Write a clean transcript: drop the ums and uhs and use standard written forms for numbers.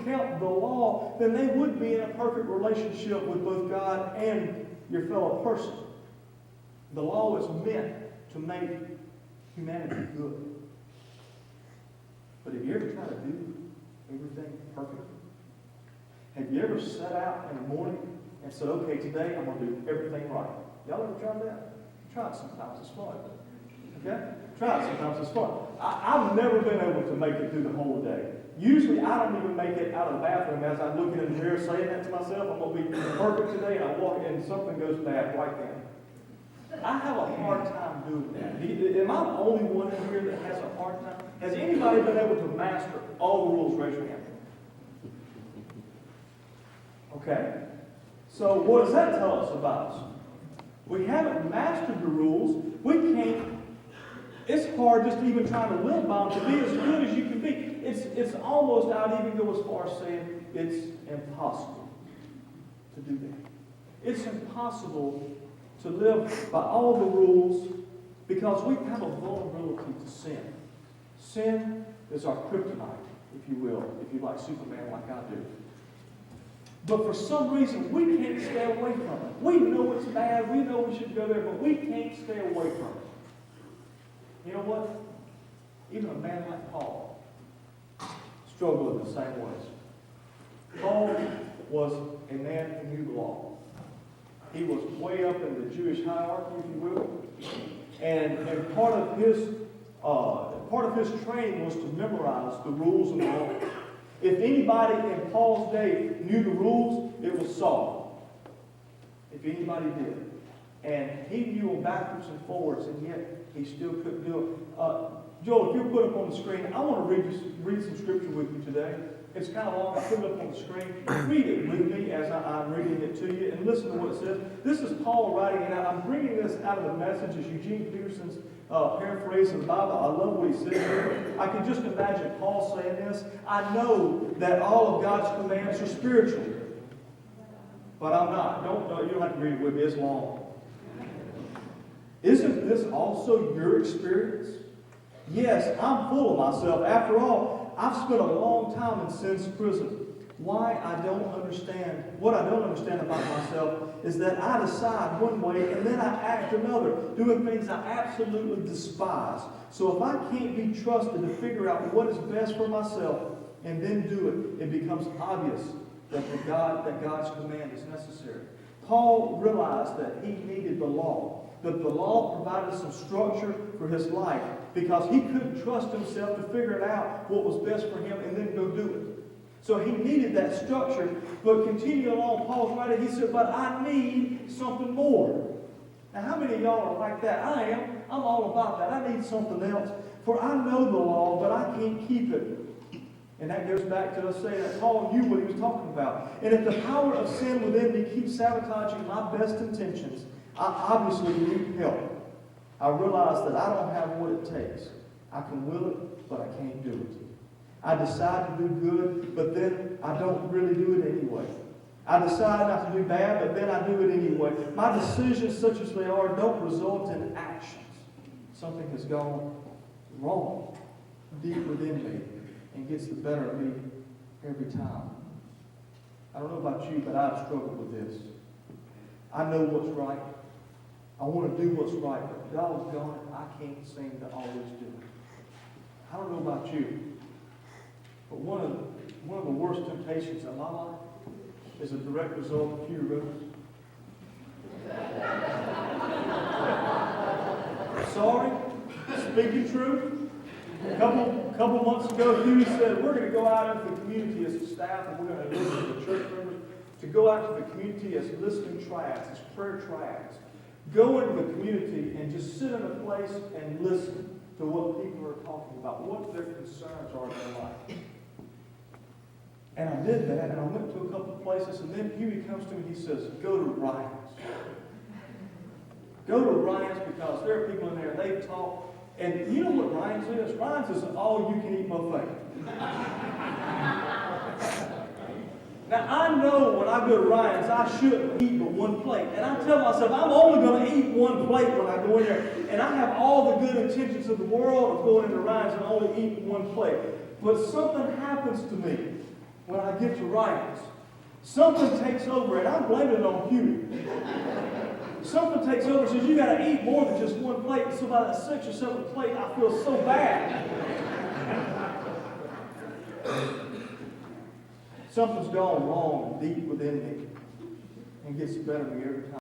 kept the law, then they would be in a perfect relationship with both God and your fellow person. The law is meant to make humanity good. But have you ever tried to do everything perfectly? Have you ever set out in the morning and said, okay, today I'm going to do everything right? Y'all ever tried that? Try it sometimes. It's fun. Okay? Try it sometimes. It's fun. I've never been able to make it through the whole day. Usually I don't even make it out of the bathroom as I'm looking in the mirror saying that to myself. I'm going to be perfect today, and I walk in and something goes bad right then. I have a hard time doing that. Am I the only one in here that has a hard time? Has anybody been able to master all the rules? Raise your hand. Okay. So what does that tell us about us? We haven't mastered the rules. We can't. It's hard just even trying to live by them to be as good as you can be. It's almost, I'd even go as far as saying it's impossible to do that. It's impossible to live by all the rules because we have a vulnerability to sin. Sin is our kryptonite, if you will, if you like Superman like I do. But for some reason, we can't stay away from it. We know it's bad. We know we should go there, but we can't stay away from it. You know what? Even a man like Paul struggled in the same ways. Paul was a man who knew the law. He was way up in the Jewish hierarchy, if you will. And part of his training was to memorize the rules of the law. If anybody in Paul's day knew the rules, it was Saul. If anybody did. And he knew them backwards and forwards, and yet he still couldn't do it. Joel, if you'll put up on the screen, I want to read some scripture with you today. It's kind of long. I put it up on the screen. Read it with me as I'm reading it to you, and listen to what it says. This is Paul writing it out. I'm bringing this out of the Message as Eugene Peterson's paraphrase of the Bible. I love what he says here. I can just imagine Paul saying this. I know that all of God's commands are spiritual, but I'm not. You don't have to read it with me. It's long. Isn't this also your experience? Yes, I'm full of myself. After all, I've spent a long time in sin's prison. What I don't understand about myself is that I decide one way and then I act another, doing things I absolutely despise. So if I can't be trusted to figure out what is best for myself and then do it, it becomes obvious that God's command is necessary. Paul realized that he needed the law, that the law provided some structure for his life because he couldn't trust himself to figure it out what was best for him and then go do it. So he needed that structure, but continuing along Paul's writing, he said, but I need something more. Now, how many of y'all are like that? I am. I'm all about that. I need something else. For I know the law, but I can't keep it. And that goes back to us saying that Paul knew what he was talking about. And if the power of sin within me keeps sabotaging my best intentions, I obviously need help. I realize that I don't have what it takes. I can will it, but I can't do it. I decide to do good, but then I don't really do it anyway. I decide not to do bad, but then I do it anyway. My decisions, such as they are, don't result in actions. Something has gone wrong deep within me and gets the better of me every time. I don't know about you, but I've struggled with this. I know what's right. I want to do what's right, but doggone it, I can't seem to always do it. I don't know about you, but one of the worst temptations in my life is a direct result of Hugh Rivers. Sorry, speaking truth. A couple months ago, Huey said, we're going to go out into the community as a staff, and we're going to listen to the church members to go out to the community as listening triads, as prayer triads. Go into the community and just sit in a place and listen to what people are talking about, what their concerns are in their life. And I did that, and I went to a couple of places, and then Huey comes to me and he says, go to Ryan's. Go to Ryan's because there are people in there, they talk. And you know what Ryan's is? Ryan's is an all-you-can-eat buffet. Now, I know when I go to Ryan's, I shouldn't eat but one plate. And I tell myself, I'm only going to eat one plate when I go in there. And I have all the good intentions of the world of going into Ryan's and only eating one plate. But something happens to me. when I get to writings, something takes over, and I'm blaming it on Huey. Something takes over and says, you got to eat more than just one plate. And so by that 6 or 7 plate, I feel so bad. Something's gone wrong deep within me and gets better me every time.